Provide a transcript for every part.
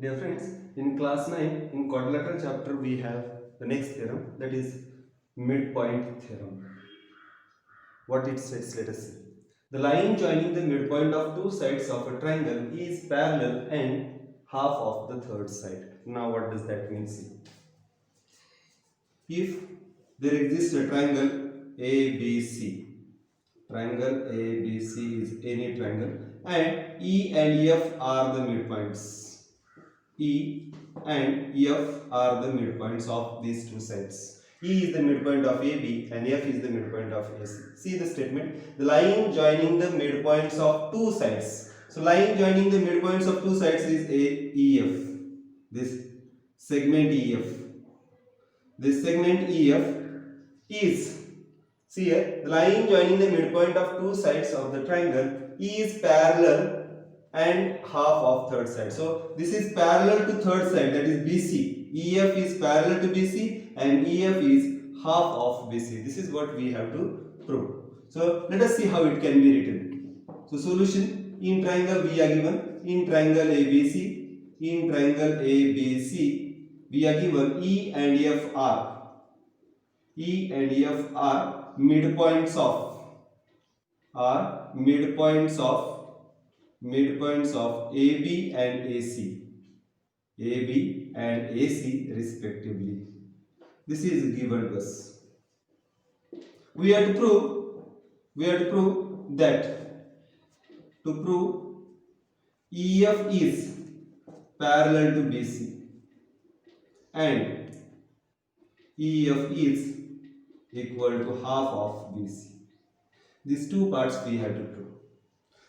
Dear friends, in class 9, in quadrilateral chapter, we have the next theorem, that is midpoint theorem. What it says, let us see. The line joining the midpoint of two sides of a triangle is parallel and half of the third side. Now what does that mean? See. If there exists a triangle ABC, triangle ABC is any triangle, and E and F are the midpoints. E and F are the midpoints of these two sides. E is the midpoint of AB and F is the midpoint of AC. See the statement. The line joining the midpoints of two sides. So line joining the midpoints of two sides is EF. This segment EF. This segment EF is, see here, the line joining the midpoint of two sides of the triangle is parallel and half of third side. So this is parallel to third side, that is BC. EF is parallel to BC and EF is half of BC. This is what we have to prove. So let us see how it can be written. So solution, in triangle we are given, in triangle ABC, in triangle ABC we are given E and F are midpoints of AB and AC. AB and AC respectively. This is given to us. We have to prove that EF is parallel to BC and EF is equal to half of BC. These two parts we have to prove.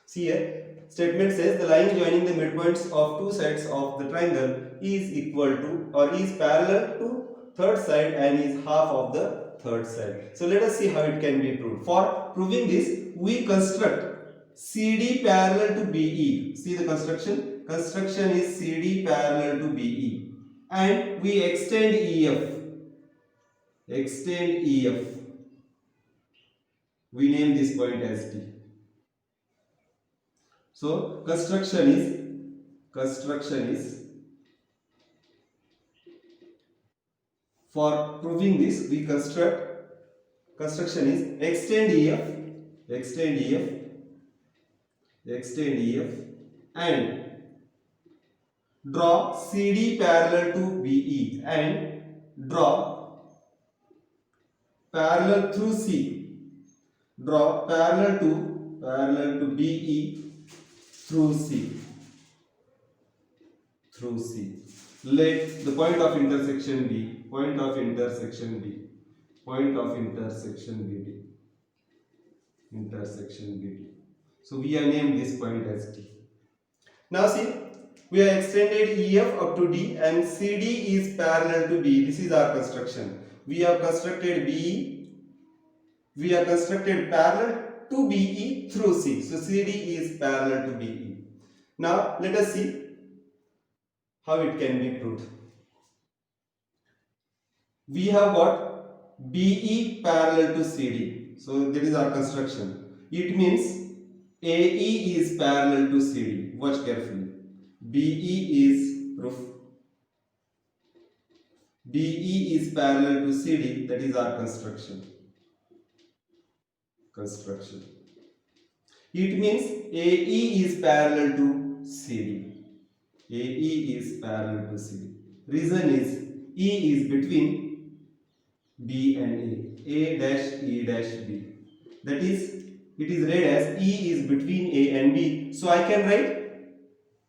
See here, statement says the line joining the midpoints of two sides of the triangle is equal to or is parallel to third side and is half of the third side. So let us see how it can be proved. For proving this, we construct CD parallel to BE. See the construction? Construction is CD parallel to BE. And we extend EF. Extend EF. We name this point as D. So construction is for proving this we construction is extend EF and draw CD parallel to BE and draw parallel through C. Draw parallel to BE through C. Let the point of intersection be BD. So we are named this point as D. Now see, we have extended EF up to D and CD is parallel to B. This is our construction. We have constructed BE. We have constructed parallel to BE through C. So CD is parallel to BE. Now let us see how it can be proved. We have got BE parallel to CD. So that is our construction. It means AE is parallel to CD. Watch carefully. BE is proof. BE is parallel to CD. That is our construction. It means AE is parallel to CD. AE is parallel to CD. Reason is E is between B and A dash E dash B. That is, it is read as E is between A and B. So I can write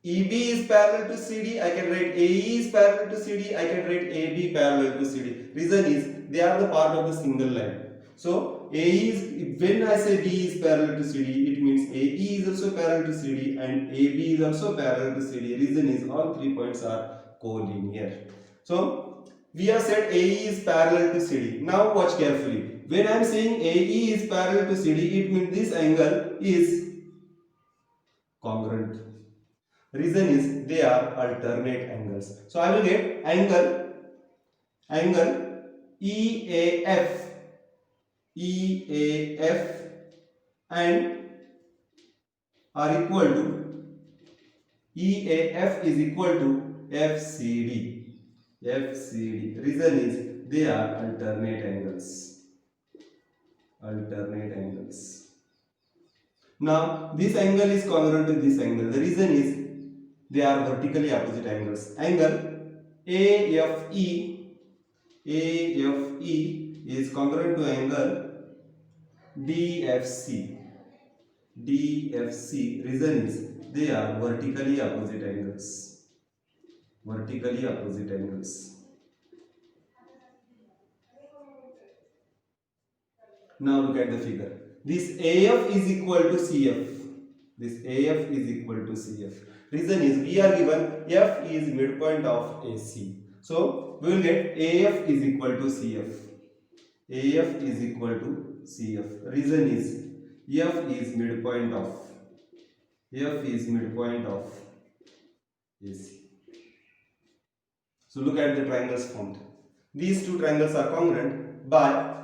EB is parallel to CD, I can write AE is parallel to CD, I can write AB parallel to CD. Reason is they are the part of the single line. So AE is, when I say B is parallel to CD, it means AE is also parallel to CD and AB is also parallel to CD. Reason is all 3 points are collinear. So we have said AE is parallel to CD. Now watch carefully. When I am saying AE is parallel to CD, it means this angle is congruent. Reason is they are alternate angles. So I will get angle EAF and are equal to EAF is equal to FCD. FCD. Reason is they are alternate angles. Alternate angles. Now this angle is congruent to this angle. The reason is they are vertically opposite angles. Angle AFE is congruent to angle DFC. DFC. Reason is they are vertically opposite angles. Vertically opposite angles. Now look at the figure. This AF is equal to CF. This AF is equal to CF. Reason is we are given F is midpoint of AC. So we will get AF is equal to CF. AF is equal to CF. Reason is F is midpoint of AC. So look at the triangles formed. These two triangles are congruent by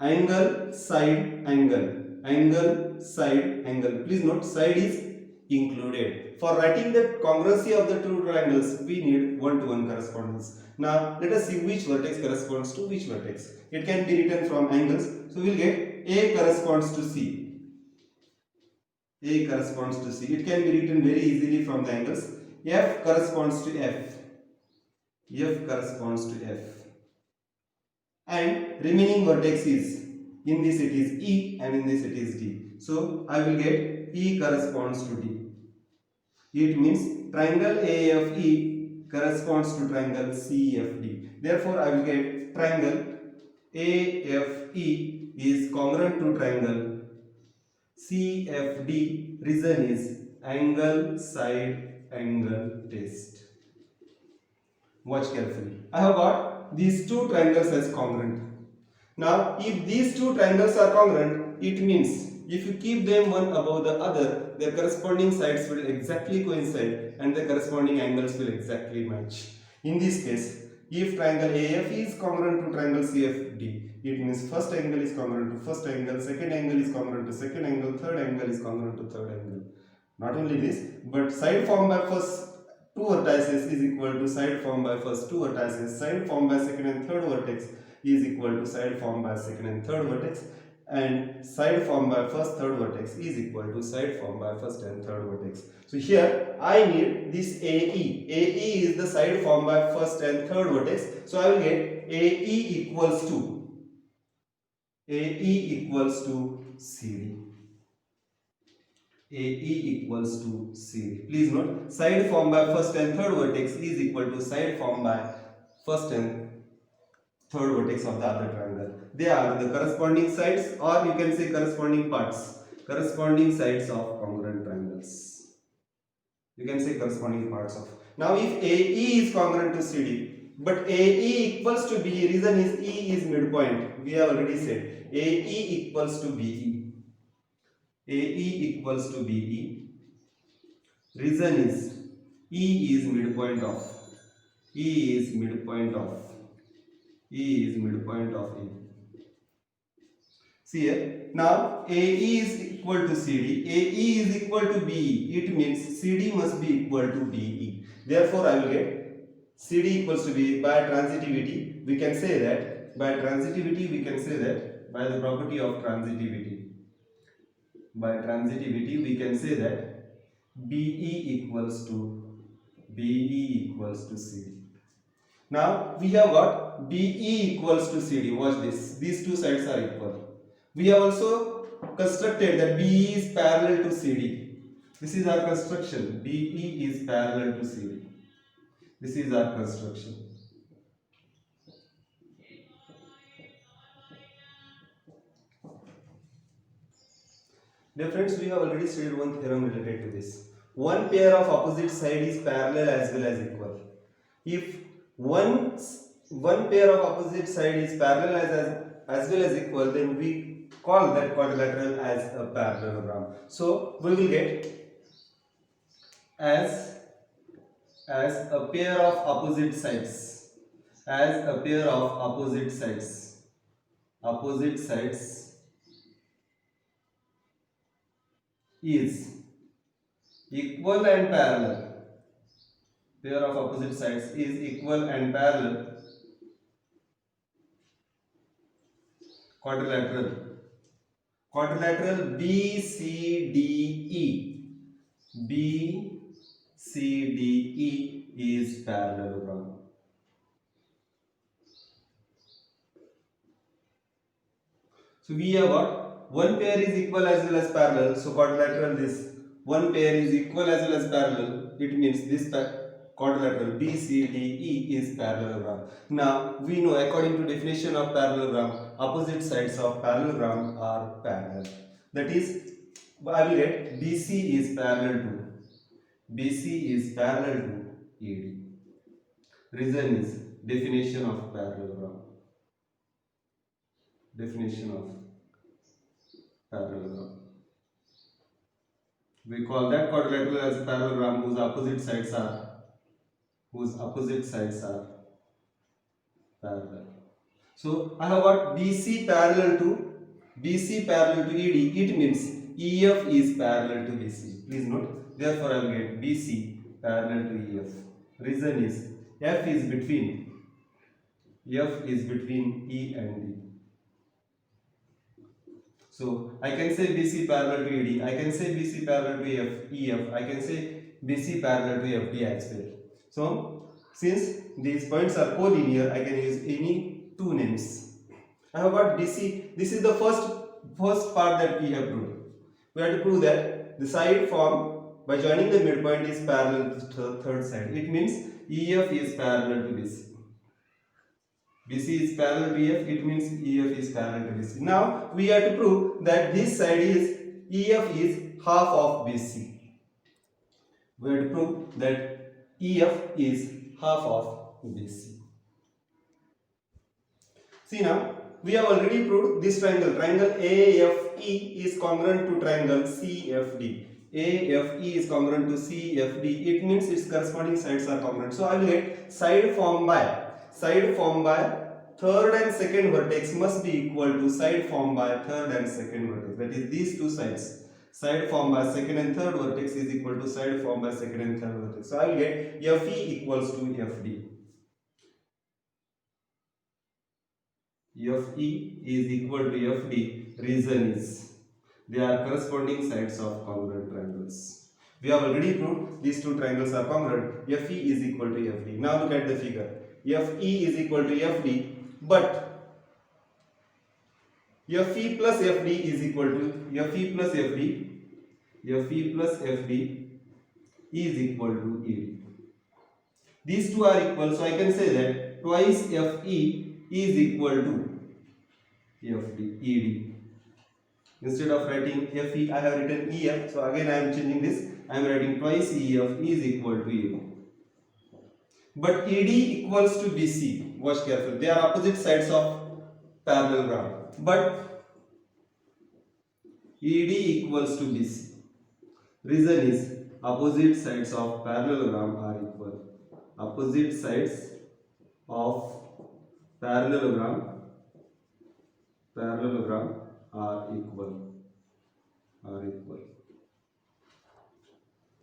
angle, side, angle. Angle, side, angle. Please note side is included. For writing the congruency of the two triangles, we need one-to-one correspondence. Now let us see which vertex corresponds to which vertex. It can be written from angles. So we will get A corresponds to C. A corresponds to C. It can be written very easily from the angles. F corresponds to F. F corresponds to F. And remaining vertex is, in this it is E and in this it is D. So I will get E corresponds to D. It means triangle AFE corresponds to triangle CFD. Therefore I will get triangle AFE is congruent to triangle CFD. Reason is angle, side, angle test. Watch carefully. I have got these two triangles as congruent. Now, if these two triangles are congruent, it means if you keep them one above the other, their corresponding sides will exactly coincide and the corresponding angles will exactly match. In this case, if triangle AF is congruent to triangle CFD, it means first angle is congruent to first angle, second angle is congruent to second angle, third angle is congruent to third angle. Not only this, but side formed by first two vertices is equal to side formed by first two vertices. Side formed by second and third vertex is equal to side formed by second and third vertex, and side formed by first third vertex is equal to side formed by first and third vertex. So here I need this AE. AE is the side formed by first and third vertex. So I will get AE equals to CD. AE equals to CD. Please note, side formed by first and third vertex is equal to side formed by first and third vertex of the other triangle. They are the corresponding sides, or you can say corresponding parts, corresponding sides of congruent triangles. You can say corresponding parts of. Now if AE is congruent to CD, but AE equals to BE, reason is E is midpoint. We have already said AE equals to BE. AE equals to BE. Reason is E is midpoint of. E is midpoint of. E is midpoint of A. See here. Now AE is equal to CD. AE is equal to BE. It means CD must be equal to BE. Therefore, I will get CD equals to BE. By transitivity, we can say that. By the property of transitivity. By transitivity, we can say that BE equals to CD. Now we have got BE equals to CD. Watch this. These two sides are equal. We have also constructed that BE is parallel to CD. This is our construction. BE is parallel to CD. This is our construction. Dear friends, we have already studied one theorem related to this. One pair of opposite side is parallel as well as equal. If one pair of opposite side is parallel as well as equal, then we call that quadrilateral as a parallelogram. So we will get as a pair of opposite sides, opposite sides is equal and parallel. pair of opposite sides is equal and parallel, quadrilateral, quadrilateral BCDE, BCDE is parallelogram. So we have got one pair is equal as well as parallel. So quadrilateral, this one pair is equal as well as parallel. It means this quadrilateral BCDE is parallelogram. Now we know, according to definition of parallelogram, opposite sides of parallelogram are parallel. That is, I will get BC is parallel to ED. Reason is definition of parallelogram. Definition of parallelogram. We call that quadrilateral as a parallelogram whose opposite sides are parallel. So I have got BC parallel to ED. It means EF is parallel to BC. Please note. Therefore, I will get BC parallel to EF. Reason is F is between E and D. So I can say BC parallel to ED. I can say BC parallel to EF. I can say BC parallel to FD as well. So since these points are collinear, I can use any two names. I have got BC. This is the first part that we have proved. We have to prove that the side formed by joining the midpoint is parallel to the third side. It means EF is parallel to BC. BC is parallel to EF, it means EF is parallel to BC. Now we have to prove that this side is EF is half of BC. We have to prove that EF is half of BC. See now, we have already proved this triangle. Triangle AFE is congruent to triangle CFD. AFE is congruent to CFD. It means its corresponding sides are congruent. So I will get side formed by third and second vertex must be equal to side formed by third and second vertex. That is, these two sides. Side formed by second and third vertex is equal to side formed by second and third vertex. So I will get FE equals to FD. FE is equal to FD. Reason is they are corresponding sides of congruent triangles. We have already proved these two triangles are congruent. FE is equal to FD. Now look at the figure. FE is equal to FD, but FE plus FD is equal to FE plus FD is equal to ED. These two are equal, so I can say that twice FE is equal to ED. Instead of writing FE, I have written EF. So again I am changing this. I am writing twice EF is equal to ED. But ED equals to BC. Watch carefully. They are opposite sides of parallelogram. But ED equals to BC. Reason is opposite sides of parallelogram are equal. Opposite sides of parallelogram are equal.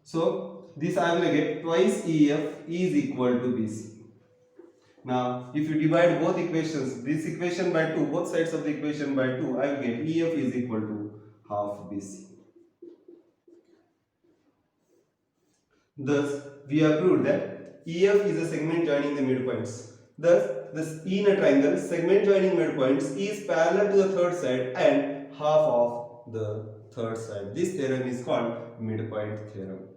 So this I will get twice EF is equal to BC. Now if you divide both equations, this equation by 2, both sides of the equation by 2, I will get EF is equal to half BC. Thus we have proved that EF is a segment joining the midpoints. Thus in a triangle, segment joining midpoints is parallel to the third side and half of the third side. This theorem is called midpoint theorem.